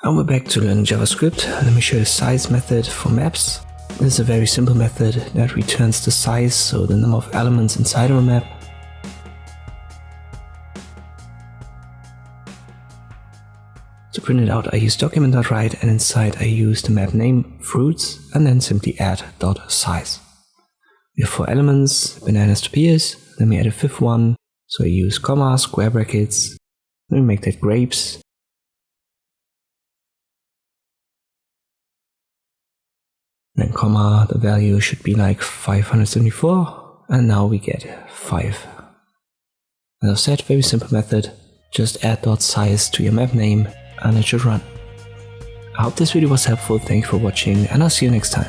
And we're back to learn JavaScript. Let me show you the size method for maps. This is a very simple method that returns the size, so the number of elements inside of a map. To print it out, I use document.write, and inside I use the map name fruits and then simply add .size. We have 4 elements, bananas to pears. Let me add a 5th one, so I use comma, square brackets. Let me make that grapes. Then comma, the value should be like 574, and now we get 5. As I said, very simple method, just add .size to your map name and it should run. I hope this video was helpful, thank you for watching, and I'll see you next time.